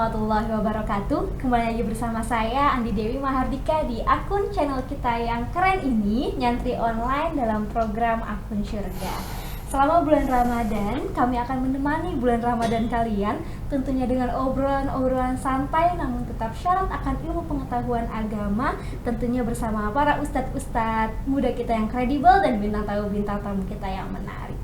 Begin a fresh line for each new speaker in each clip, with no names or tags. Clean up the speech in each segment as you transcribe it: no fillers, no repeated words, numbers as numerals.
warahmatullahi wabarakatuh. Kembali lagi bersama saya Andi Dewi Mahardika di akun channel kita yang keren ini, Nyantri Online dalam program Akun Syurga. Selama bulan Ramadan, kami akan menemani bulan Ramadan kalian tentunya dengan obrolan-obrolan santai namun tetap syarat akan ilmu pengetahuan agama, tentunya bersama para ustadz-ustadz muda kita yang kredibel dan bintang tamu kita yang menarik.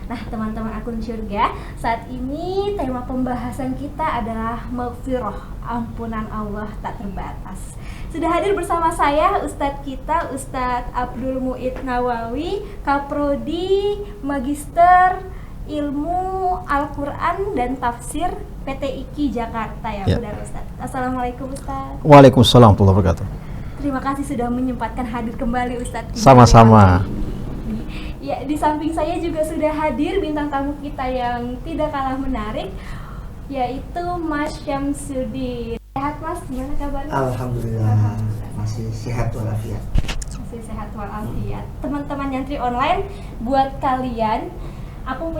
Nah, teman-teman Akun Syurga, saat ini tema pembahasan kita adalah maghfirah, ampunan Allah tak terbatas. Sudah hadir bersama saya Ustadz kita, Ustadz Abdul Mu'id Nawawi, Kaprodi, Magister Ilmu Al-Quran dan Tafsir PT IKI Jakarta ya. Benar Ustadz. Assalamualaikum Ustadz.
Waalaikumsalam warahmatullahi wabarakatuh.
Terima kasih sudah menyempatkan hadir kembali Ustadz.
Sama-sama.
Ya, di samping saya juga sudah hadir bintang tamu kita yang tidak kalah menarik, yaitu Mas Syamsuddin. Sehat Mas, gimana kabarnya?
Alhamdulillah, masih sehat walafiat.
Masih sehat walafiat. Teman-teman Nyantri Online, buat kalian, aku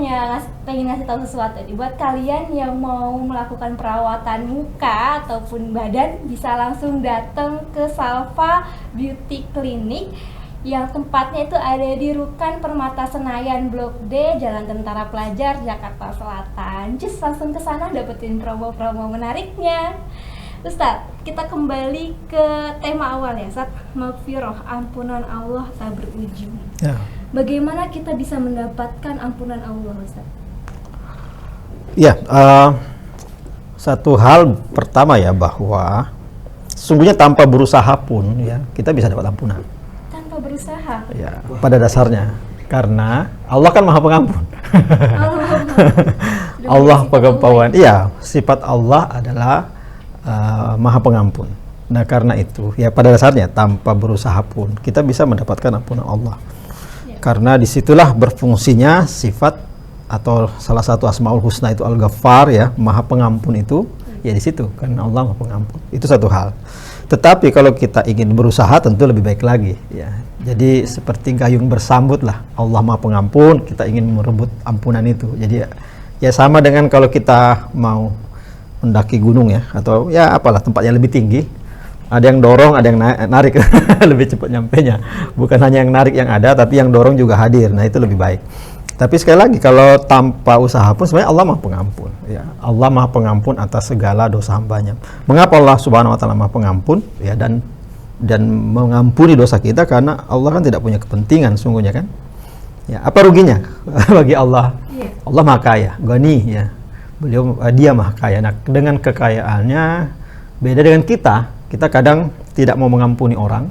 pengen ngasih tahu sesuatu nih. Buat kalian yang mau melakukan perawatan muka ataupun badan, bisa langsung datang ke Salva Beauty Clinic yang tempatnya itu ada di Rukan Permata Senayan Blok D, Jalan Tentara Pelajar, Jakarta Selatan. Just langsung ke sana dapetin promo-promo menariknya. Ustadz, kita kembali ke tema awal ya, Ustadz. Maghfirah, ampunan Allah tak berujung.
Ya.
Bagaimana kita bisa mendapatkan ampunan Allah, Ustadz?
Ya, satu hal pertama ya, bahwa sesungguhnya tanpa berusaha pun ya kita bisa dapat ampunan.
Berusaha
ya pada dasarnya, karena Allah kan maha pengampun. Allah pengampun. Iya, sifat Allah adalah maha pengampun. Nah, karena itu ya pada dasarnya tanpa berusaha pun kita bisa mendapatkan ampunan Allah ya. Karena disitulah berfungsinya sifat atau salah satu asmaul husna itu Al-Ghaffar ya, maha pengampun itu ya di situ kan Allah maha pengampun. Itu satu hal. Tetapi kalau kita ingin berusaha tentu lebih baik lagi ya. Jadi seperti gayung bersambut lah, Allah maha pengampun, kita ingin merebut ampunan itu. Jadi ya sama dengan kalau kita mau mendaki gunung ya, atau ya apalah tempatnya lebih tinggi, ada yang dorong, ada yang narik lebih cepat nyampenya. Bukan hanya yang narik yang ada, tapi yang dorong juga hadir. Nah, itu lebih baik. Tapi sekali lagi, kalau tanpa usaha pun sebenarnya Allah maha pengampun ya. Allah maha pengampun atas segala dosa hambanya. Mengapa Allah subhanahu wa ta'ala maha pengampun ya, dan mengampuni dosa kita? Karena Allah kan tidak punya kepentingan sungguhnya kan ya. Apa ruginya bagi Allah? Allah maha kaya, Ghani ya, beliau dia maha kaya. Nah, dengan kekayaannya beda dengan kita kadang tidak mau mengampuni orang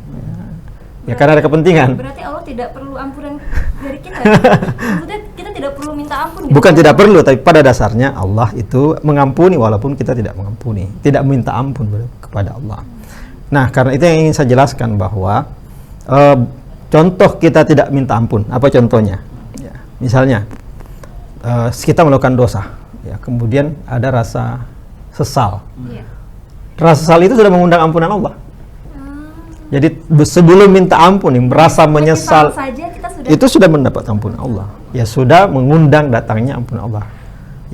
ya karena ada kepentingan.
Berarti Allah tidak perlu ampunan dari kita. Maksudnya kita tidak perlu minta ampun gitu?
Bukan tidak perlu, tapi pada dasarnya Allah itu mengampuni walaupun kita tidak mengampuni, tidak meminta ampun kepada Allah. Nah, karena itu yang ingin saya jelaskan, bahwa contoh kita tidak minta ampun. Apa contohnya? Ya, misalnya kita melakukan dosa, ya, kemudian ada rasa sesal. Rasa sesal itu sudah mengundang ampunan Allah. Jadi sebelum minta ampun, merasa menyesal saja itu sudah mendapat ampunan Allah. Ya sudah mengundang datangnya ampunan Allah.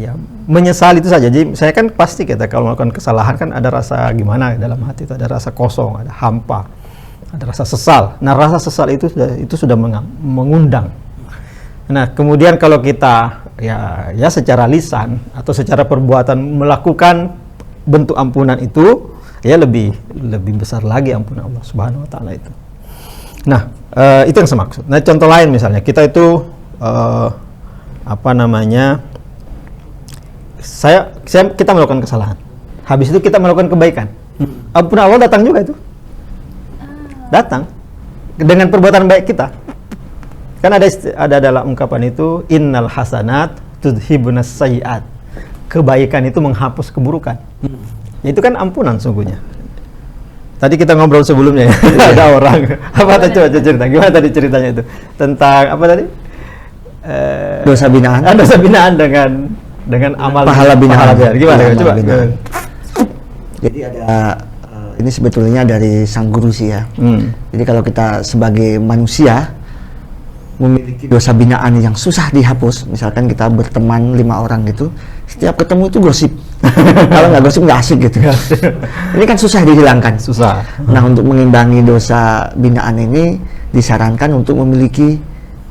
Ya, menyesal itu saja. Jadi saya kan pasti kita kalau melakukan kesalahan kan ada rasa gimana dalam hati itu, ada rasa kosong, ada hampa, ada rasa sesal. Nah, rasa sesal itu sudah mengundang. Nah, kemudian kalau kita ya secara lisan atau secara perbuatan melakukan bentuk ampunan itu, ya lebih besar lagi ampunan Allah Subhanahu wa ta'ala itu. Nah, itu yang saya maksud. Nah, contoh lain misalnya kita itu kita melakukan kesalahan. Habis itu kita melakukan kebaikan. Ampunan Allah datang juga itu. Datang dengan perbuatan baik kita. Kan ada dalam ungkapan itu, innal hasanat tudhibunas sayyi'at. Kebaikan itu menghapus keburukan. Itu kan ampunan sungguhnya. Tadi kita ngobrol sebelumnya ya. Ada orang apa tadi, coba cerita gimana tadi ceritanya itu tentang apa tadi,
Dosa binaan.
Dosa binaan dengan amal
pahala binaan.
Gimana coba binaan.
Jadi ada ini sebetulnya dari sang guru sih ya. Jadi kalau kita sebagai manusia memiliki dosa binaan yang susah dihapus, misalkan kita berteman 5 orang gitu, setiap ketemu itu gosip. Kalau nggak gosip nggak asik gitu. Ini kan susah dihilangkan.
Susah.
Nah, untuk mengimbangi dosa binaan ini disarankan untuk memiliki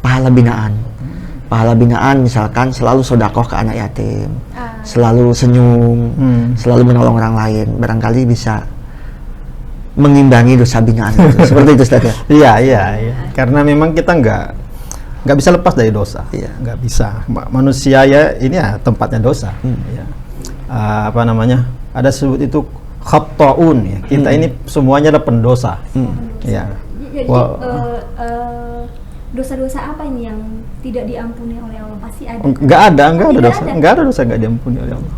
pahala binaan. Pahala binaan misalkan selalu sodakoh ke anak yatim, selalu senyum, selalu menolong orang lain. Barangkali bisa mengimbangi dosa binaan itu. Seperti itu, Ustaz ya?
Iya. Karena memang kita nggak bisa lepas dari dosa. Nggak bisa. Manusia ya ini ya tempatnya dosa. Ya. Apa namanya? Ada sebut itu khatta'un ya. Kita ini semuanya adalah pendosa. Ya.
Jadi dosa-dosa apa ini yang tidak diampuni oleh Allah? Pasti ada.
Nggak ada dosa. Nggak ada dosa nggak diampuni oleh Allah.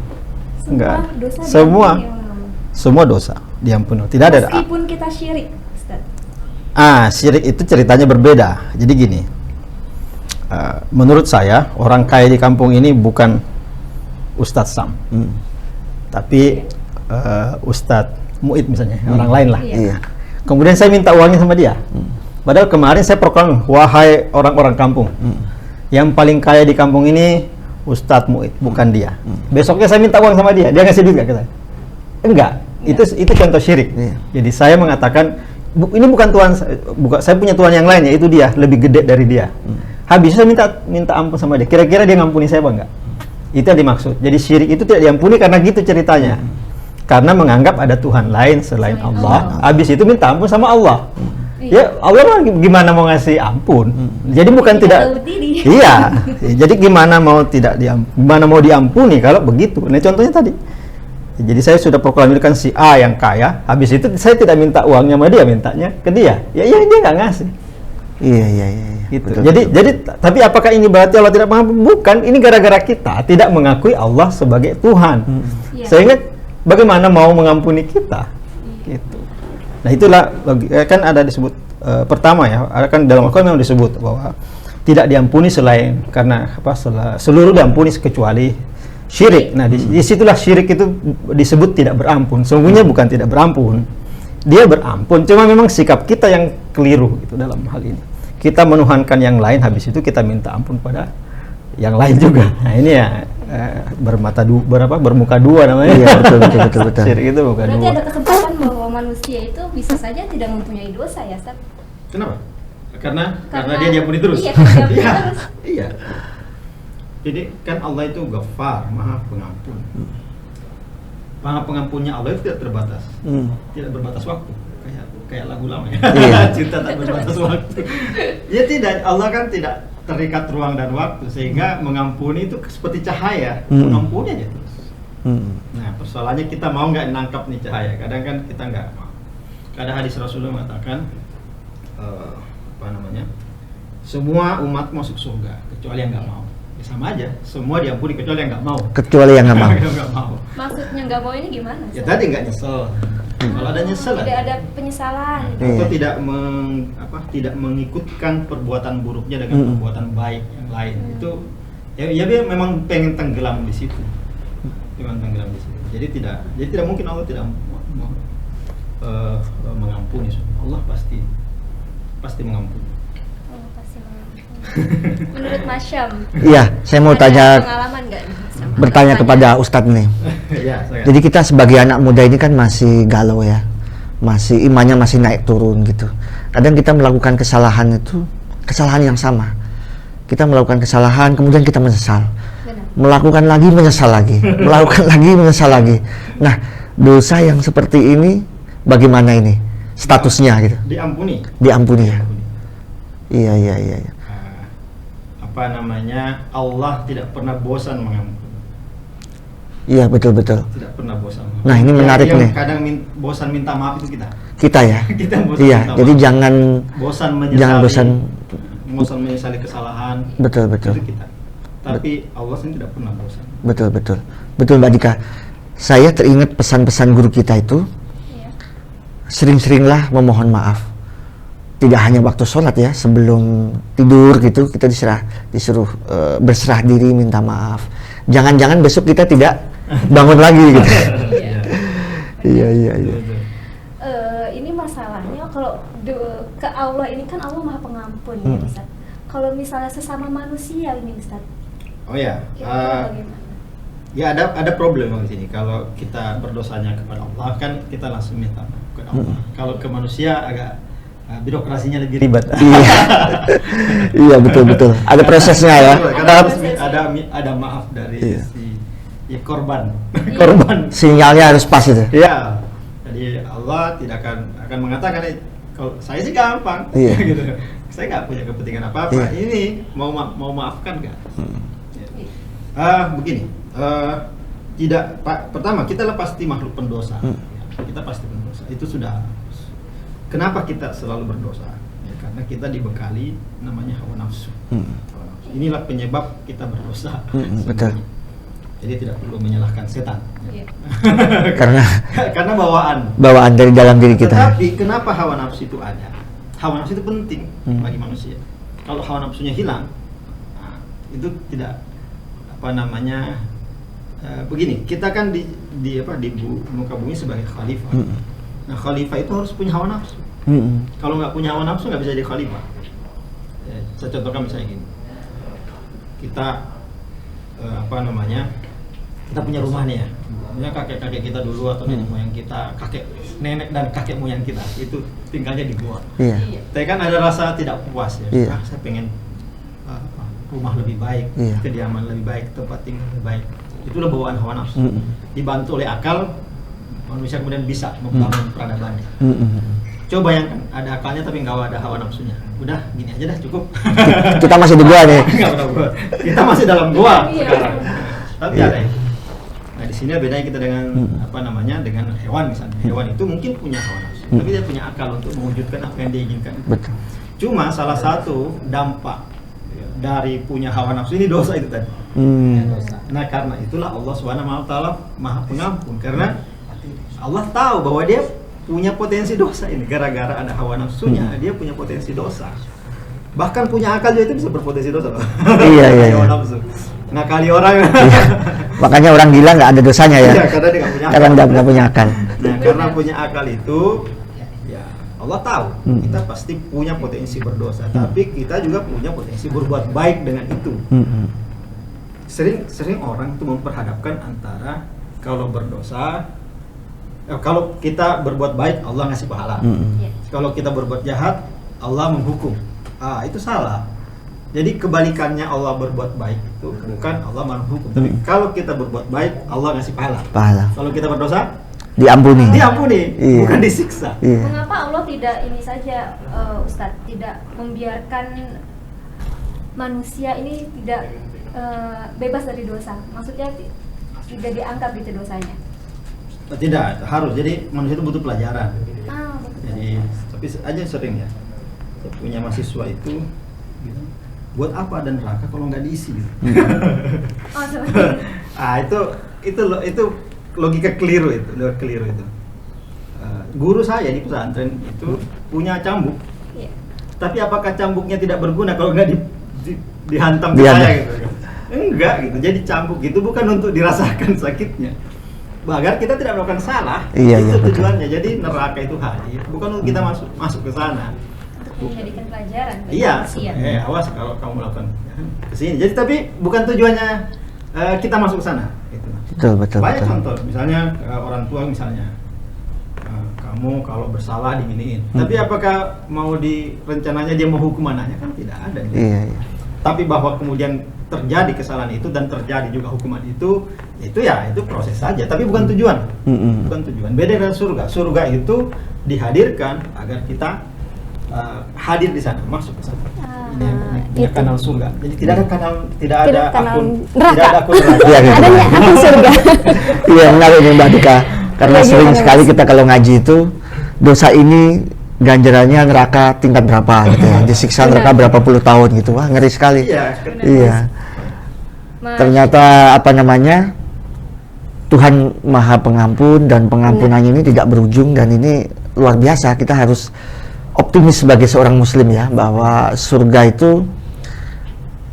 Nggak.
Dosa
Semua.
diampuni oleh Allah.
Semua dosa diampuni. Tidak ada.
Meskipun kita syirik, Ustaz.
Syirik itu ceritanya berbeda. Jadi gini. Menurut saya orang kaya di kampung ini bukan Ustadz Sam, tapi Ustadz Muid misalnya, orang lain lah.
Iya.
Kemudian saya minta uangnya sama dia. Padahal kemarin saya proklam, wahai orang-orang kampung, yang paling kaya di kampung ini Ustadz Muid, bukan dia. Besoknya saya minta uang sama dia ngasih duit nggak ke saya? Enggak. Itu contoh syirik. Jadi saya mengatakan ini bukan Tuhan, saya punya Tuhan yang lain, yaitu dia, lebih gede dari dia. Habis saya minta ampun sama dia. Kira-kira dia ngampuni saya apa enggak? Itu yang dimaksud. Jadi syirik itu tidak diampuni karena gitu ceritanya. Karena menganggap ada Tuhan lain selain Allah. Habis itu minta ampun sama Allah. Ya Allah gimana mau ngasih ampun? Jadi bukan tidak. Iya. Jadi gimana mau diampuni kalau begitu? Nah contohnya tadi. Jadi saya sudah proklamirkan si A yang kaya. Habis itu saya tidak minta uangnya sama dia, mintanya ke dia. Ya dia nggak ngasih.
Iya.
Gitu. Jadi tapi apakah ini berarti Allah tidak mengampuni? Bukan, ini gara-gara kita tidak mengakui Allah sebagai Tuhan. Sehingga bagaimana mau mengampuni kita? Gitu. Nah, itulah kan ada disebut pertama ya, ada kan dalam Al-Qur'an memang disebut bahwa tidak diampuni selain karena seluruh diampuni kecuali syirik. Nah, disitulah syirik itu disebut tidak berampun. Sungguhnya bukan tidak berampun. Dia berampun, cuma memang sikap kita yang keliru gitu dalam hal ini. Kita menuhankan yang lain, habis itu kita minta ampun pada yang lain juga. Nah ini ya bermuka dua namanya. Iya betul. Syirik itu bukan
berarti
dua.
ada kesempatan bahwa manusia itu bisa saja tidak mempunyai dosa ya, Ustaz?
Kenapa? Karena dia diampuni terus. Iya. Jadi kan Allah itu Ghaffar, Maha Pengampun. Maha Pengampunnya Allah itu tidak terbatas. Tidak berbatas waktu. Kayak lagu lama ya. Cinta tak berbatas waktu. Ya tidak, Allah kan tidak terikat ruang dan waktu sehingga mengampuni itu seperti cahaya, mengampuni aja terus. Nah, persoalannya kita mau nggak nangkap nih cahaya. Kadang kan kita nggak mau. Kadang hadis Rasulullah mengatakan semua umat masuk surga kecuali yang nggak mau. Ya, sama aja, semua diampuni kecuali yang nggak mau.
Kecuali yang nggak mau.
Maksudnya nggak mau ini gimana?
Ya tadi nggak nyesel. Kalau ada nyesel
tidak ada penyesalan
atau tidak mengikutkan perbuatan buruknya dengan perbuatan baik yang lain, itu ya dia memang pengen tenggelam di situ, jadi tidak mungkin Allah tidak mengampuni. Allah pasti mengampuni.
Menurut Mas Syam,
iya, saya mau tanya,
pengalaman nggak nih?
Bertanya kepada Ustadz nih. Jadi kita sebagai anak muda ini kan masih galau ya, masih imannya masih naik turun gitu. Kadang kita melakukan kesalahan yang sama. Kita melakukan kesalahan, kemudian kita menyesal. Melakukan lagi, menyesal lagi. Melakukan lagi, menyesal lagi. Nah, dosa yang seperti ini bagaimana ini statusnya gitu? Diampuni ya. Iya.
Allah tidak pernah bosan mengampuni.
Iya betul.
Tidak pernah bosan.
Nah ini menarik nih.
Kadang bosan minta maaf itu kita.
Kita ya.
Kita bosan.
Iya. Jadi jangan
bosan menyesali kesalahan.
Betul.
Itu kita. Tapi Allah sendiri tidak pernah bosan.
Betul Mbak Dika. Saya teringat pesan-pesan guru kita itu. Sering-seringlah memohon maaf. Tidak hanya waktu sholat ya, sebelum tidur gitu kita disuruh berserah diri minta maaf. Jangan-jangan besok kita tidak bangun lagi gitu. Iya.
Ini masalahnya kalau ke Allah ini kan Allah Maha Pengampun ya Ustaz. Kalau misalnya sesama manusia ini Ustaz.
Oh ya. Ya ada problem di sini. Kalau kita berdosanya kepada Allah kan kita langsung minta maaf kepada Allah. Kalau ke manusia agak birokrasinya lebih ribet.
Iya. Iya, betul. Ada prosesnya ya.
Karena ada maaf dari si korban. Korban.
Sinyalnya harus pas itu.
Iya. Jadi Allah tidak akan mengatakan kalau saya sih gampang.
Iya.
Gitu. Saya nggak punya kepentingan apa-apa. Ini mau maafkan nggak? Begini. Pertama kita pasti makhluk pendosa. Kita pasti pendosa. Itu sudah. Kenapa kita selalu berdosa? Ya, karena kita dibekali namanya hawa nafsu. Inilah penyebab kita berdosa.
Betul.
Jadi tidak perlu menyalahkan setan. Karena bawaan
dari dalam diri kita.
Tetapi kenapa hawa nafsu itu ada? Hawa nafsu itu penting bagi manusia. Kalau hawa nafsunya hilang, itu tidak begini, kita kan di muka bumi sebagai khalifah. Nah, khalifah itu harus punya hawa nafsu. Kalau nggak punya hawa nafsu nggak bisa jadi khalifah. Saya contohkan misalnya gini, kita kita punya rumah nih ya. Misalnya kakek-kakek kita dulu atau nenek moyang kita, nenek dan kakek moyang kita itu tinggalnya di gua. Tapi kan ada rasa tidak puas ya. Saya pengen rumah lebih baik, kediaman lebih baik, tempat tinggal lebih baik. Itulah bawaan hawa nafsu. Dibantu oleh akal, manusia kemudian bisa membangun peradabannya. Coba bayangkan, ada akalnya tapi nggak ada hawa nafsunya. Udah, gini aja dah cukup.
Kita masih di gua nih.
Kita masih dalam gua sekarang. Tapi ada itu. Nah, di sini bedanya kita dengan dengan hewan misalnya. Hewan itu mungkin punya hawa nafsu, tapi dia punya akal untuk mewujudkan apa yang dia inginkan.
Betul.
Cuma salah satu dampak dari punya hawa nafsu ini dosa itu tadi. Dosa. Nah, karena itulah Allah SWT Maha Pengampun, karena Allah tahu bahwa dia punya potensi dosa ini. Gara-gara ada hawa nafsunya, dia punya potensi dosa. Bahkan punya akal juga itu bisa berpotensi dosa.
Iya.
Hawa nafsu. Ngakali orang.
Makanya orang gila nggak ada dosanya ya.
Iya, karena dia nggak punya akal.
Karena nggak punya akal.
Nah, karena punya akal itu, ya Allah tahu kita pasti punya potensi berdosa, tapi kita juga punya potensi berbuat baik dengan itu. Sering orang itu memperhadapkan antara kalau berdosa, kalau kita berbuat baik Allah ngasih pahala. Kalau kita berbuat jahat Allah menghukum. Itu salah. Jadi kebalikannya Allah berbuat baik itu bukan Allah menghukum. Tapi kalau kita berbuat baik Allah ngasih pahala. Kalau kita berdosa
diampuni,
bukan disiksa.
Mengapa Allah tidak ini saja, Ustadz, tidak membiarkan manusia ini tidak bebas dari dosa? Maksudnya tidak diangkat gitu dosanya?
Tidak, harus. Jadi manusia itu butuh pelajaran.
Betul.
Tapi aja sering ya, saya punya mahasiswa itu gitu, buat apa ada neraka kalau nggak diisi gitu. Itu logika keliru itu. Guru saya di pesantren itu punya cambuk. Tapi apakah cambuknya tidak berguna kalau nggak dihantam ke saya gitu? Enggak gitu. Jadi cambuk itu bukan untuk dirasakan sakitnya, agar kita tidak melakukan salah. Itu tujuannya. Jadi neraka itu hadir bukan untuk kita masuk ke sana.
Untuk menjadikan pelajaran.
Iya. Awas kalau kamu melakukan kesini. Jadi tapi bukan tujuannya kita masuk ke sana. Gitu.
Betul.
Banyak contoh. Misalnya orang tua misalnya, kamu kalau bersalah diginiin. Tapi apakah mau rencananya dia mau hukum anaknya? Kan tidak ada.
Iya.
Tapi bahwa kemudian terjadi kesalahan itu dan terjadi juga hukuman itu proses saja. Tapi bukan tujuan. Bukan tujuan. Beda dengan surga. Surga itu dihadirkan agar kita hadir di sana, masuk ke sana. Ini kanal surga. Jadi tidak ada akun neraka.
Adanya akun surga.
Iya, menarik Mbak Dika. Karena sering sekali kita kalau ngaji itu dosa ini ganjarannya neraka tingkat berapa gitu ya. Disiksa neraka berapa puluh tahun gitu. Wah, ngeri sekali. Iya. Ternyata Tuhan Maha Pengampun dan pengampunannya ini tidak berujung, dan ini luar biasa. Kita harus optimis sebagai seorang muslim ya, bahwa surga itu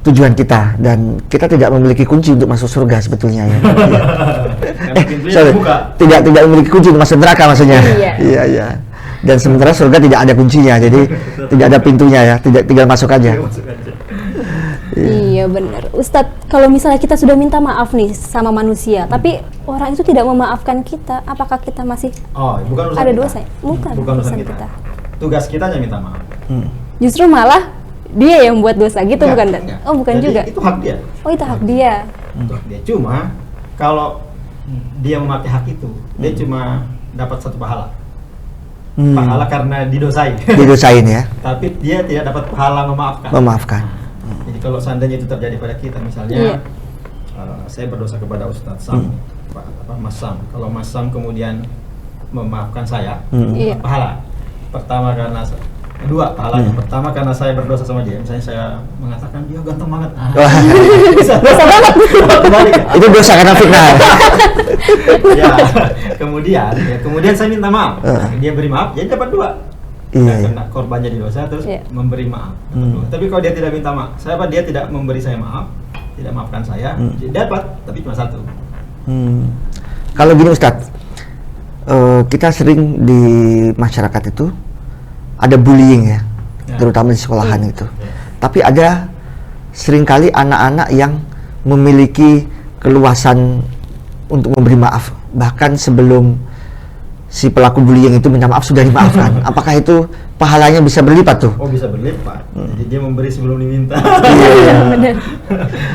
tujuan kita dan kita tidak memiliki kunci untuk masuk surga sebetulnya ya. Tidak memiliki kunci untuk masuk neraka maksudnya. Iya. Dan sementara surga tidak ada kuncinya, jadi tidak ada pintunya ya, tinggal masuk aja.
Iya benar. Ustadz, kalau misalnya kita sudah minta maaf nih sama manusia, tapi orang itu tidak memaafkan kita, apakah kita masih
bukan urusan
ada
kita.
dosa? Bukan
urusan kita. Tugas kita hanya minta maaf.
Justru malah dia yang buat dosa gitu,
Enggak,
bukan? Dan?
enggak.
Oh, bukan
Jadi,
juga.
itu hak dia.
Oh, itu hak dia.
Itu hak dia. Cuma kalau dia memakai hak itu, dia cuma dapat satu pahala. Pahala karena didosai.
Didosain ya.
Tapi dia tidak dapat pahala memaafkan.
Memaafkan.
Jadi kalau seandainya itu terjadi pada kita, misalnya
Iya.
saya berdosa kepada Ustadz Sam, Mas Sam. Kalau Mas Sam kemudian memaafkan saya,
Iya.
pahala. Pertama karena dua pahalanya. Pertama karena saya berdosa sama dia. Misalnya saya mengatakan dia ganteng banget. Bisa banget. Kembali kan?
Itu dosa karena fitnah.
Ya, kemudian saya minta maaf. Dia beri maaf, jadi dapat dua.
Iya.
Kena korbannya di dosa terus
Iya.
memberi maaf. Tapi kalau dia tidak minta maaf, dia tidak memberi saya maaf, tidak maafkan saya, dia dapat, tapi cuma satu.
Kalau gini Ustadz, kita sering di masyarakat itu ada bullying ya, terutama di sekolahan itu. Tapi ada seringkali anak-anak yang memiliki keluasan untuk memberi maaf, bahkan sebelum si pelaku bullying itu minta maaf sudah dimaafkan. Apakah itu pahalanya bisa berlipat tuh?
Oh, bisa berlipat. Jadi dia memberi sebelum diminta.
Iya, benar.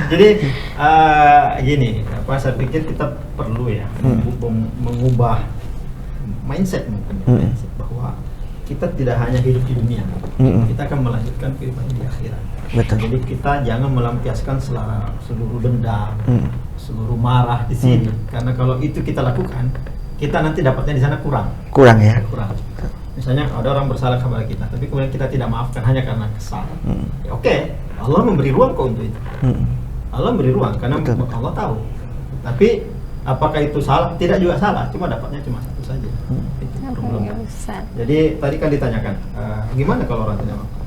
Jadi gini, saya pikir kita perlu ya mengubah mindset mungkin, mindset bahwa kita tidak hanya hidup di dunia, kita akan melanjutkan kehidupan di akhirat.
Betul.
Jadi kita jangan melampiaskan seluruh dendam, seluruh marah di sini, karena kalau itu kita lakukan, kita nanti dapatnya di sana kurang.
Kurang ya.
Kurang. Misalnya ada orang bersalah kepada kita, tapi kemudian kita tidak maafkan hanya karena kesal. Ya, oke, Allah memberi ruang kok untuk itu. Allah memberi ruang karena
Betul.
Allah tahu. Tapi apakah itu salah? Tidak juga salah, cuma dapatnya cuma satu saja. Itu problemnya. Jadi tadi kan ditanyakan, gimana kalau orang tidak maafkan?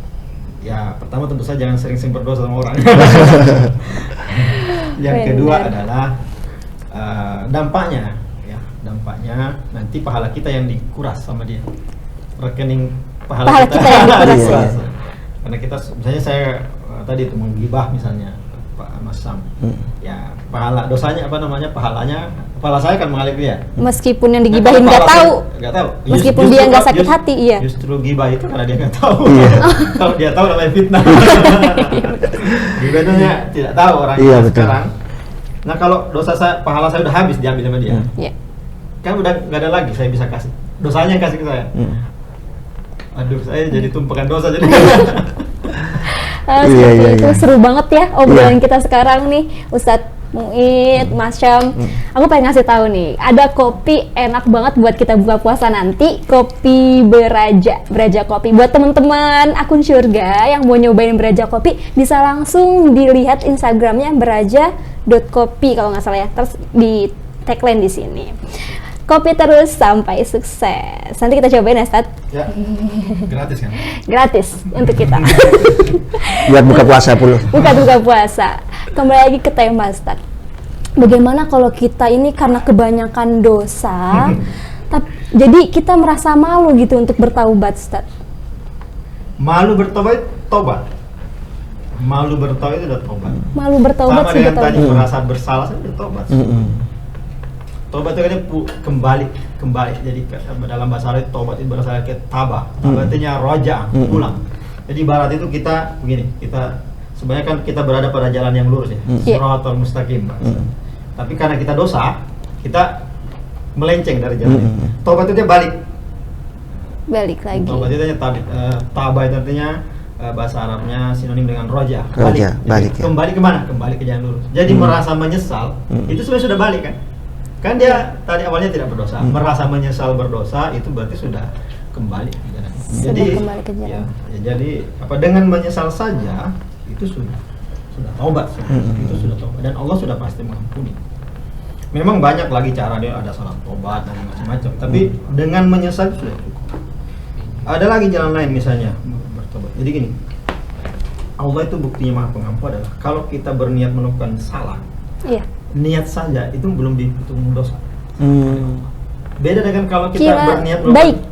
Ya pertama tentu saja jangan sering-sering berdosa sama orang. Yang kedua adalah dampaknya nanti pahala kita yang dikuras sama dia, rekening pahala kita
yang dikuras.
Karena kita misalnya saya tadi itu menggibah misalnya Pak Mas Sam, ya dosanya pahala saya kan mengalir dia.
Meskipun yang digibahin nggak tahu. Meskipun dia nggak sakit hati, iya.
Justru gibah itu karena dia nggak tahu. Kalau dia tahu namanya fitnah. Gibahnya tidak tahu orang sekarang. Nah kalau pahala saya udah habis diambil sama dia.
Iya.
Kan udah nggak ada lagi saya bisa kasih, dosanya yang kasih ke saya. Aduh, saya jadi tumpukan dosa jadi.
Seperti itu. Seru banget ya obrolan kita sekarang nih, Ustadz Muid, Mas Syam. Aku pengen ngasih tahu nih, ada kopi enak banget buat kita buka puasa nanti, kopi Beraja Kopi. Buat teman-teman akun Syurga yang mau nyobain Beraja Kopi, bisa langsung dilihat Instagramnya beraja.kopi kalau nggak salah ya. Terus di tagline di sini. Kopi terus sampai sukses. Nanti kita cobain ya, Ustaz.
Ya, gratis kan?
Gratis untuk kita.
Buat buka puasa puluh.
Buka puasa. Kembali lagi ke tema, Ustaz. Bagaimana kalau kita ini karena kebanyakan dosa, jadi kita merasa malu gitu untuk bertaubat, Ustaz?
Malu bertobat, tobat. Malu bertobat itu udah tobat.
Malu bertaubat
sama
sih
dengan
bertaubat.
tadi merasa bersalah saja tobat. Tobat itu kan kembali. Jadi dalam bahasa Arab tobat itu berasal dari tabah. Tabah artinya roja, pulang. Jadi ibarat itu kita begini, kita sebenarnya kan kita berada pada jalan yang lurus ya, shiratal mustaqim. Tapi karena kita dosa, kita melenceng dari jalan. Tobat itu dia balik
lagi.
Tobat itu tabah itu artinya bahasa Arabnya sinonim dengan roja,
balik ya.
Kembali kemana? Kembali ke jalan lurus. Jadi merasa menyesal, itu sebenarnya sudah balik kan? Kan dia tadi awalnya tidak berdosa, merasa menyesal berdosa itu berarti sudah kembali ke jalan.
Kembali ke jalan.
Jadi dengan menyesal saja itu sudah taubat, itu sudah taubat dan Allah sudah pasti mengampuni. Memang banyak lagi cara, dia ada salat taubat dan macam-macam, tapi dengan menyesal sudah cukup. Ada lagi jalan lain misalnya bertobat. Jadi gini, Allah itu buktinya Maha Pengampun adalah kalau kita berniat melakukan salah, niat saja itu belum dihitung dosa. Beda dengan kalau kita berniat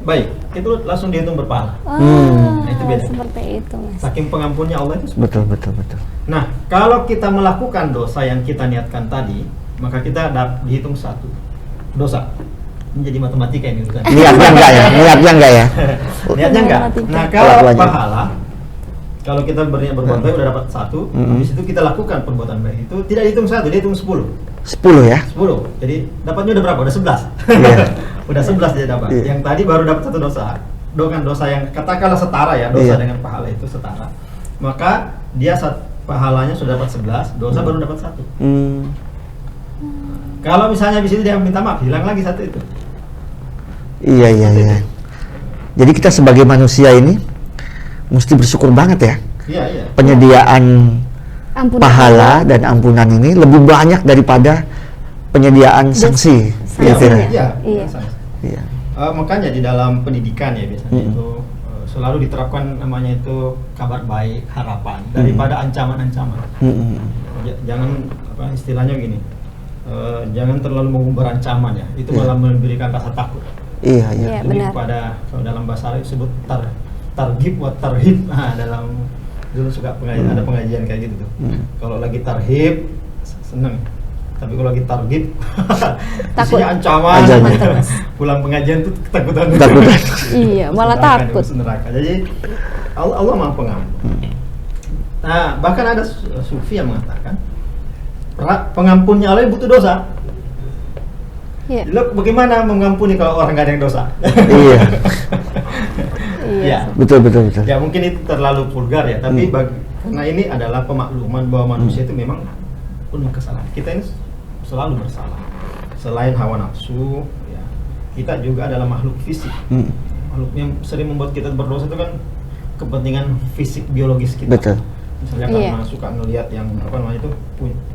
baik, itu langsung dihitung berpahala. Nah, itu beda.
Seperti itu, Mas.
Saking pengampunnya Allah itu.
Betul, betul, betul.
Nah, kalau kita melakukan dosa yang kita niatkan tadi, maka kita dihitung 1 dosa. Ini jadi matematika ini bukan?
Niatnya enggak ya? Niatnya enggak ya?
Niatnya enggak.
Matematika.
Nah, kalau
Pelakuannya.
pahala, kalau kita berniat berbuat baik udah dapat 1, habis itu kita lakukan perbuatan baik itu tidak dihitung 1, dihitung 10.
10 ya?
10. Jadi dapatnya udah berapa? Udah 11.
Iya.
Udah 11 dia dapat.
Iya.
Yang tadi baru dapat 1 dosa. Dengan dosa yang katakanlah setara ya, dosa
Iya.
dengan pahala itu setara. Maka dia pahalanya sudah dapat 11, dosa baru dapat 1. Kalau misalnya di situ dia minta maaf, hilang lagi 1 itu.
Iya, iya, iya. Jadi kita sebagai manusia ini mesti bersyukur banget ya.
Iya, iya.
Penyediaan
Ampunan
pahala dan ampunan ini lebih banyak daripada penyediaan sanksi.
Sanksi,
Kira-kira.
ya?
Iya.
Iya.
Iya.
Makanya di dalam pendidikan ya biasanya
Mm-mm.
itu selalu diterapkan namanya itu kabar baik, harapan daripada ancaman-ancaman. Jangan apa istilahnya gini. Jangan terlalu mengumbar ancaman ya. Itu
Iya.
malah memberikan rasa takut.
Iya, iya.
Iya,
Jadi
benar.
pada kalau dalam bahasa Arab disebut targhib wa tarhib. Dalam dulu suka ada pengajian kayak gitu tuh. Kalau lagi tarhib seneng. Tapi kalau lagi targhib
Takut.
isinya ancaman.
Ancaman.
Pulang pengajian tuh ketakutan.
Ketakutan.
Iya, malah
Neraka,
takut.
masuk neraka. Jadi Allah Maha Pengampun. Nah, bahkan ada sufi yang mengatakan pengampunnya Allah butuh dosa.
Iya.
Lalu bagaimana mengampuni kalau orang nggak ada yang dosa?
Iya.
Iya.
Betul, betul, betul.
Ya mungkin itu terlalu vulgar ya, tapi karena ini adalah pemakluman bahwa manusia itu memang penuh kesalahan. Kita ini selalu bersalah. Selain hawa nafsu, ya, kita juga adalah makhluk fisik. Makhluk yang sering membuat kita berdosa itu kan kepentingan fisik biologis kita.
Betul.
Misalnya
Iya.
karena suka ngelihat yang apa namanya itu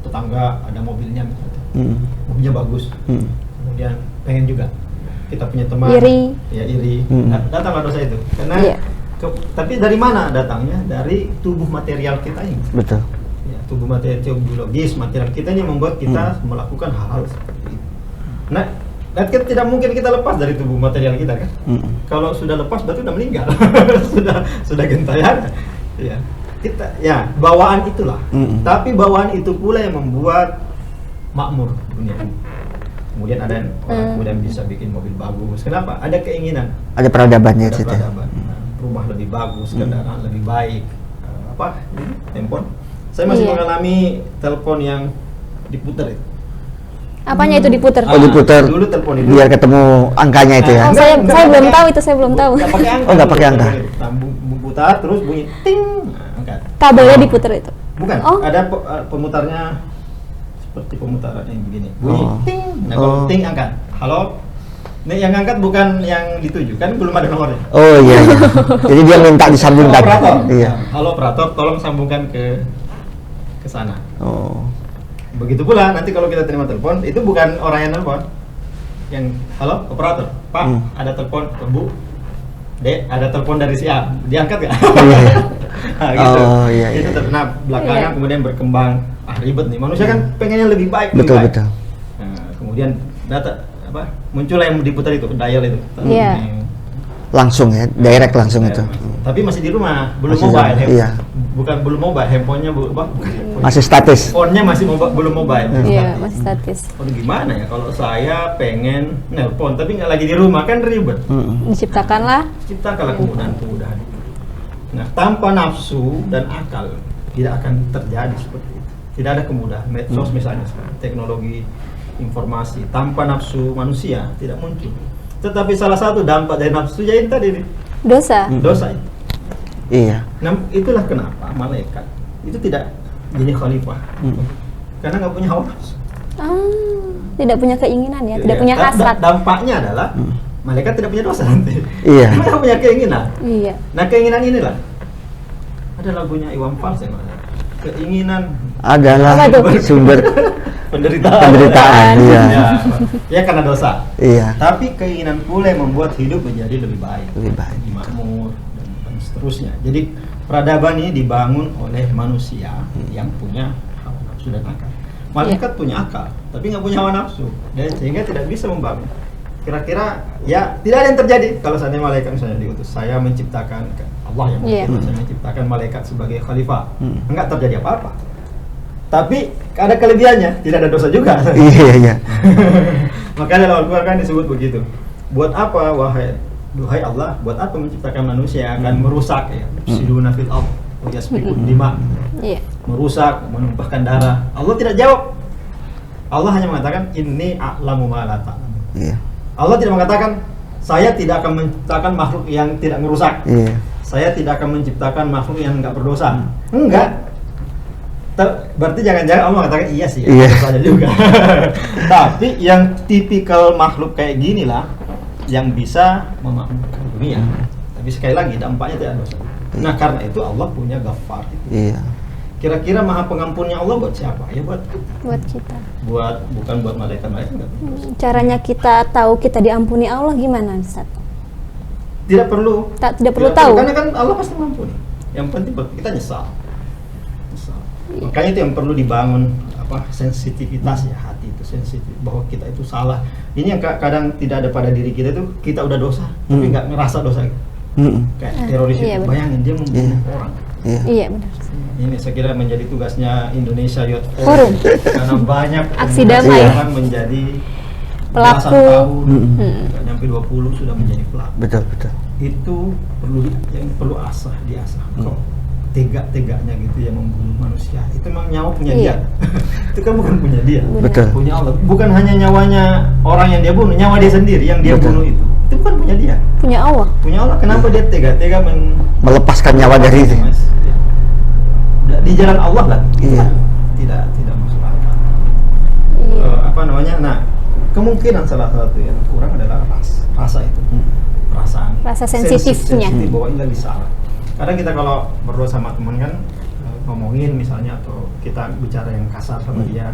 tetangga ada mobilnya misalnya. Mobilnya bagus. Kemudian pengen juga kita punya teman
Iri.
ya iri. Datanglah dosa itu karena
Iya.
tapi dari mana datangnya? Dari tubuh material kita ini
Betul.
ya, tubuh material biologis material kita ini yang membuat kita melakukan hal-hal seperti itu. Nah, dan kita tidak mungkin kita lepas dari tubuh material kita kan. Kalau sudah lepas berarti sudah meninggal. sudah gentayangan ya. Kita ya bawaan itulah. Tapi bawaan itu pula yang membuat makmur dunia ini. Kemudian ada yang orang kemudian bisa bikin mobil bagus. Kenapa? Ada keinginan.
Ada peradabannya
Ada
di situ.
peradaban. Rumah lebih bagus, kendaraan lebih baik. Apa? Handphone. Saya masih
Iya.
mengalami telepon yang diputar itu.
Apanya itu diputer?
Oh, diputar.
Dulu telepon itu.
Biar ketemu angkanya itu ya.
Oh,
Enggak,
saya
enggak
belum
pakai-
tahu itu, saya belum tahu.
Enggak pakai angka.
Oh, enggak pakai angka.
Putar terus bunyi ting. Angkat.
Kabelnya diputer itu.
Bukan,
Oh.
ada pemutarnya seperti pemutaran yang begini. Bunyi
Oh.
ting. Nah, kalau
Oh.
ting angkat. Halo. Nih yang angkat bukan yang dituju, kan belum ada nomornya.
Oh iya, iya. Jadi dia minta disambungkan.
Operator.
Iya.
Halo operator, tolong sambungkan ke sana.
Oh.
Begitu pula nanti kalau kita terima telepon, itu bukan orang yang telepon. Yang halo operator, Pak, ada telepon ke Bu. Dek, ada telepon dari si A. Diangkat nggak?
Iya, iya.
Nah, gitu.
Oh, iya,
Itu
iya.
nah, belakangan
Iya.
kemudian berkembang ribet nih. Manusia kan pengennya lebih baik, lebih
Betul,
baik.
betul.
Nah, kemudian data apa? Muncullah yang diputar itu, dial itu.
Iya.
Langsung ya, direct langsung itu.
Tapi masih di rumah, belum
Masih di
mobile.
rumah, iya.
Bukan belum mobile, handphonenya bukan handphone.
Masih statis.
Phone-nya masih belum mobile.
Iya, masih statis.
Waduh, gimana ya kalau saya pengen nelpon tapi nggak lagi di rumah kan ribet.
Diciptakanlah.
Ciptakanlah kemudahan-kemudahan. Nah, tanpa nafsu dan akal tidak akan terjadi seperti itu. Tidak ada kemudahan. Medsos misalnya, teknologi informasi tanpa nafsu manusia tidak muncul. Tetapi salah satu dampak dari nafsu ya ini tadi nih,
Dosa.
dosa itu.
Iya.
Nah, itulah kenapa malaikat itu tidak jadi khalifah. Karena nggak punya hawa nafsu.
Tidak punya keinginan ya, tidak
Iya.
punya hasrat.
Dampaknya adalah malaikat tidak punya dosa nanti.
Iya.
Mereka punya keinginan.
Iya.
Nah, keinginan inilah ada lagunya Iwan Fals yang mana? Keinginan
Adalah
Apa tuh?
sumber
penderitaan.
penderitaan. Iya.
Ya karena dosa.
Iya.
Tapi keinginan pula yang membuat hidup menjadi lebih baik,
Lebih baik.
makmur dan seterusnya. Jadi peradaban ini dibangun oleh manusia yang punya hawa nafsu dan akal. Malaikat punya akal, tapi nggak punya hawa nafsu, dan sehingga tidak bisa membangun. Kira-kira ya tidak ada yang terjadi kalau seandainya malaikat misalnya diutus. Saya menciptakan Allah yang menciptakan malaikat sebagai khalifah, enggak terjadi apa-apa. Tapi ada kelebihannya, tidak ada dosa juga.
Iya.
Makanya dalam Al-Quran kan disebut begitu. Buat apa duhai Allah, buat apa menciptakan manusia yang akan merusak ya? Siduna fil ardh wa yasfikun dima. Merusak, menumpahkan darah. Allah tidak jawab. Allah hanya mengatakan inni a'lamu ma la ta'lamun. Allah tidak mengatakan saya tidak akan menciptakan makhluk yang tidak merusak. Saya tidak akan menciptakan makhluk yang enggak berdosa. Enggak. Berarti jangan-jangan Allah mengatakan iya sih, dosanya juga. Tapi yang tipikal makhluk kayak gini lah yang bisa memakmurkan dunia. Tapi sekali lagi dampaknya tidak dosa. Nah karena itu Allah punya Ghaffar itu. Kira-kira maha pengampunnya Allah buat siapa? Ya buat kita.
Buat kita.
Bukan buat malaikat-malaikat.
Caranya kita tahu kita diampuni Allah gimana, Ustaz?
Tidak perlu
tahu.
Karena kan Allah pasti mengampuni. Yang penting kita nyesal. Makanya itu yang perlu dibangun sensitivitas ya, hati itu sensitif bahwa kita itu salah. Ini yang kadang tidak ada pada diri kita itu, kita udah dosa tapi nggak ngerasa dosa gitu. Kayak teroris itu, bayangin dia membunuh orang.
Iya benar.
Ini saya kira menjadi tugasnya Indonesia Youth
Forum
karena banyak
aksi damai
orang menjadi
pelaku
tahun, nggak nyampe 20 sudah menjadi pelaku.
Betul.
Itu perlu diasah. Kok tega-teganya gitu ya membunuh manusia. Itu memang nyawa punya dia. Itu kan bukan punya dia.
Betul.
Punya Allah. Bukan hanya nyawanya orang yang dia bunuh, nyawa dia sendiri yang dia bunuh itu. Itu bukan punya dia.
Punya Allah.
Punya Allah. Kenapa dia tega-tega
melepaskan nyawa dari itu?
Di jalan Allah lah.
Iya.
Tidak masuk akal. Nah, kemungkinan salah satu yang kurang adalah rasa itu. Perasaan.
Rasa sensitifnya.
Sensitif bahwa ini lagi salah. Kadang kita kalau berdua sama teman kan ngomongin misalnya atau kita bicara yang kasar sama dia,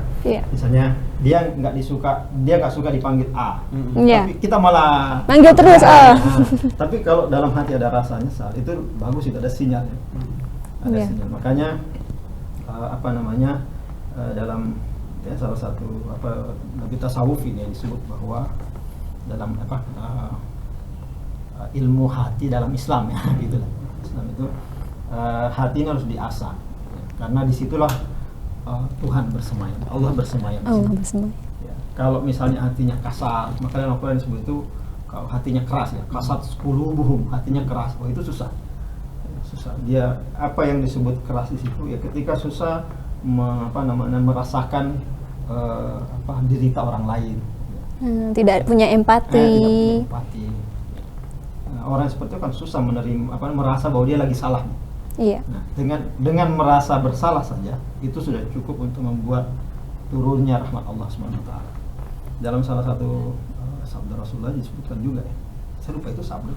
misalnya dia nggak suka dipanggil A, tapi kita malah
manggil terus A.
Tapi kalau dalam hati ada rasa nyesal, itu bagus, itu ada sinyalnya, sinyal. Makanya dalam salah satu nabi tasawuf ini yang disebut bahwa dalam ilmu hati dalam Islam ya gitu lah. Islam itu hati ini harus diasah karena disitulah Tuhan bersemayam, Allah bersemayam. Ya, kalau misalnya hatinya kasar, maka dalam Al-Quran disebut itu kalau hatinya keras ya, kasat 10 buhum, hatinya keras, itu susah. Dia apa yang disebut keras di situ ya ketika susah merasakan derita orang lain.
Tidak punya empati.
Orang seperti itu kan susah menerima merasa bahwa dia lagi salah.
Iya.
Nah, dengan merasa bersalah saja itu sudah cukup untuk membuat turunnya rahmat Allah SWT. Dalam salah satu sabda Rasulullah disebutkan juga ya. Saya lupa itu sabda.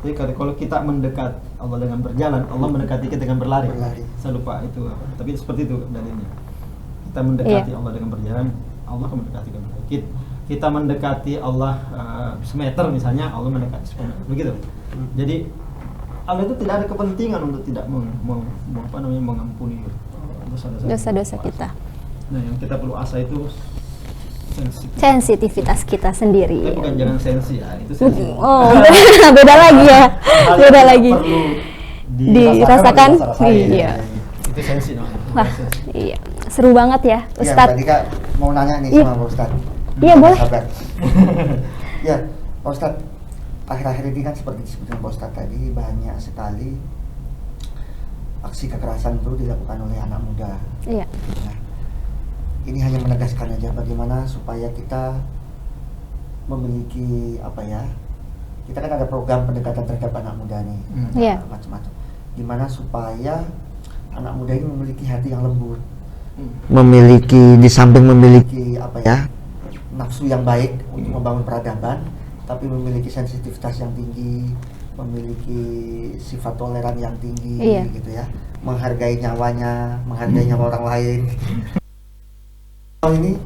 Jadi kalau kita mendekat Allah dengan berjalan, Allah mendekati kita dengan berlari. Saya lupa itu apa. Tapi seperti itu dalilnya. Kita mendekati Allah dengan berjalan, Allah akan mendekati dengan berlari. Kita mendekati Allah semeter misalnya, Allah mendekati 10 meter, begitu. Jadi Allah itu tidak ada kepentingan untuk tidak mengampuni
dosa-dosa kita.
Nah, yang kita perlu asah itu
sensitivitas kita sendiri.
Tapi bukan jangan sensi ya, itu sensi.
Oh, beda lagi ya. Beda lagi. Dirasakan. Iya.
Itu sensi
Wah, iya. Seru banget ya, Ustadz.
Tadi Kak mau nanya nih sama Pak Ustadz.
Iya, boleh.
Ya, Pak Ustadz, akhir-akhir ini kan seperti disebutkan Pak Ustadz tadi, banyak sekali aksi kekerasan itu dilakukan oleh anak muda.
Iya.
Nah, ini hanya menegaskan aja bagaimana supaya kita memiliki kita kan ada program pendekatan terhadap anak muda nih, macam-macam. Gimana supaya anak muda ini memiliki hati yang lembut, di samping memiliki nafsu yang baik untuk membangun peradaban, tapi memiliki sensitivitas yang tinggi, memiliki sifat toleran yang tinggi, gitu ya, menghargai nyawanya, menghargai nyawa orang lain. Ini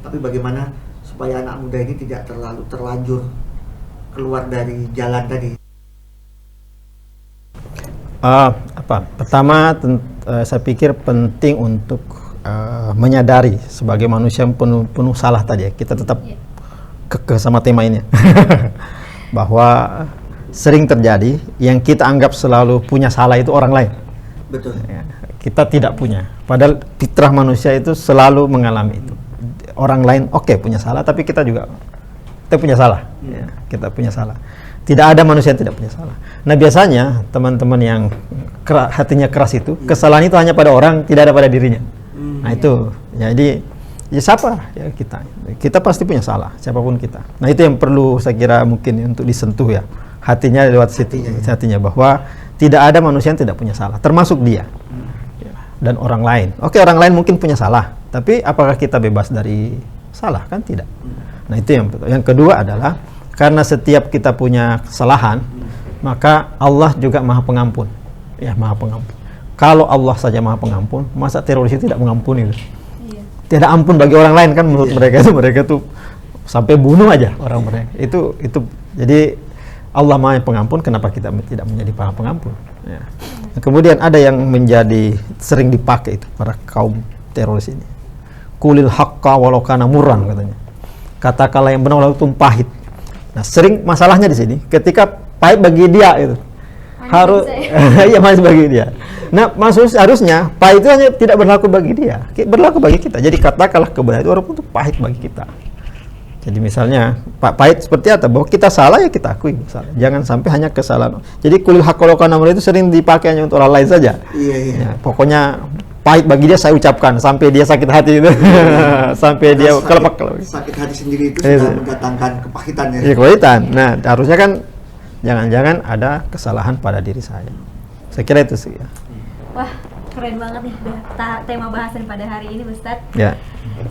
tapi bagaimana supaya anak muda ini tidak terlanjur keluar dari jalan tadi?
Pertama saya pikir penting untuk menyadari sebagai manusia yang penuh salah tadi ya, kita tetap kekeh sama tema ini bahwa sering terjadi yang kita anggap selalu punya salah itu orang lain.
Betul.
Ya, kita tidak punya, padahal fitrah manusia itu selalu mengalami itu. Orang lain punya salah, tapi kita punya salah. Ya, kita punya salah. Tidak ada manusia yang tidak punya salah. Nah biasanya teman-teman yang hatinya keras itu, kesalahan itu hanya pada orang, tidak ada pada dirinya. Nah itu, jadi ya siapa ya kita pasti punya salah, siapapun kita. Nah itu yang perlu saya kira mungkin untuk disentuh ya, hatinya lewat situ, hatinya bahwa tidak ada manusia yang tidak punya salah, termasuk dia dan orang lain. Oke, orang lain mungkin punya salah, tapi apakah kita bebas dari salah? Kan tidak. Nah itu yang betul. Yang kedua adalah karena setiap kita punya kesalahan, maka Allah juga Maha Pengampun. Ya, Maha Pengampun. Kalau Allah saja Maha Pengampun, masa teroris itu tidak mengampuni itu? Iya. Tidak ampun bagi orang lain kan menurut mereka tuh sampai bunuh aja orang mereka. Itu jadi Allah Maha Pengampun, kenapa kita tidak menjadi Maha Pengampun? Ya. Kemudian ada yang menjadi sering dipakai itu para kaum teroris ini. Qulil haqqa walau kana murran katanya. Katakanlah yang benar walaupun pahit. Nah, sering masalahnya di sini ketika pahit bagi dia itu. Harus iya manis bagi dia. Nah, harusnya pahit itu hanya tidak berlaku bagi dia, berlaku bagi kita. Jadi katakanlah kebenaran itu walaupun itu pahit bagi kita. Jadi misalnya pahit seperti apa? Bahwa kita salah ya kita akui salah. Jangan sampai hanya kesalahan. Jadi kulil haqqo walau kana murran itu sering dipakai hanya untuk orang lain saja. Iya. Ya, pokoknya pahit bagi dia saya ucapkan sampai dia sakit hati itu. Sampai dia kelepak.
Sakit hati sendiri itu sudah mendatangkan kepahitan ya.
Iya, kepahitan. Nah, harusnya kan jangan-jangan ada kesalahan pada diri saya. Saya kira itu sih ya.
Wah, keren banget nih tema bahasan pada hari ini, Ustadz.
Ya.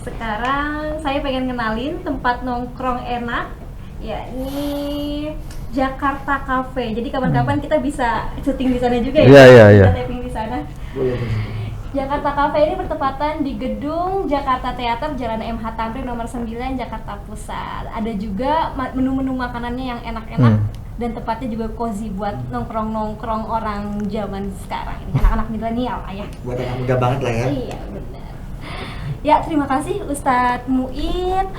Sekarang saya pengen kenalin tempat nongkrong enak, yakni Jakarta Cafe. Jadi kapan-kapan kita bisa syuting di sana juga ya.
Iya.
Kita taping di sana. Jakarta Cafe ini bertepatan di gedung Jakarta Theater, Jalan MH Tamrin nomor 9, Jakarta Pusat. Ada juga menu-menu makanannya yang enak-enak dan tempatnya juga cozy buat nongkrong-nongkrong orang zaman sekarang ini, anak-anak milenial, ayah.
Buat anak muda banget lah ya.
Iya, benar. Ya, terima kasih Ustadz Muid,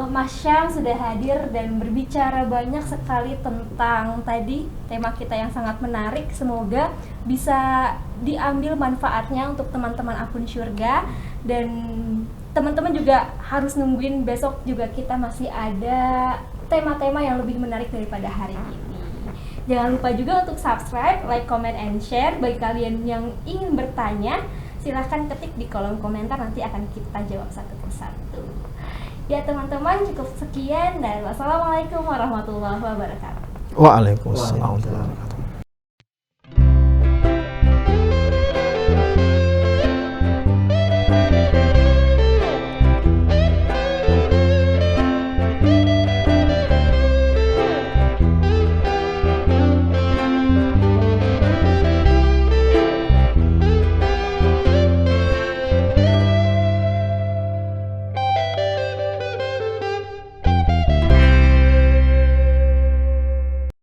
Mas Syam sudah hadir dan berbicara banyak sekali tentang tadi tema kita yang sangat menarik. Semoga bisa diambil manfaatnya untuk teman-teman akun Syurga, dan teman-teman juga harus nungguin besok juga kita masih ada tema-tema yang lebih menarik daripada hari ini. Jangan lupa juga untuk subscribe, like, comment, and share. Bagi kalian yang ingin bertanya, silahkan ketik di kolom komentar, nanti akan kita jawab satu persatu. Ya teman-teman, cukup sekian dan wassalamualaikum warahmatullahi wabarakatuh.
Waalaikumsalam warahmatullahi wabarakatuh.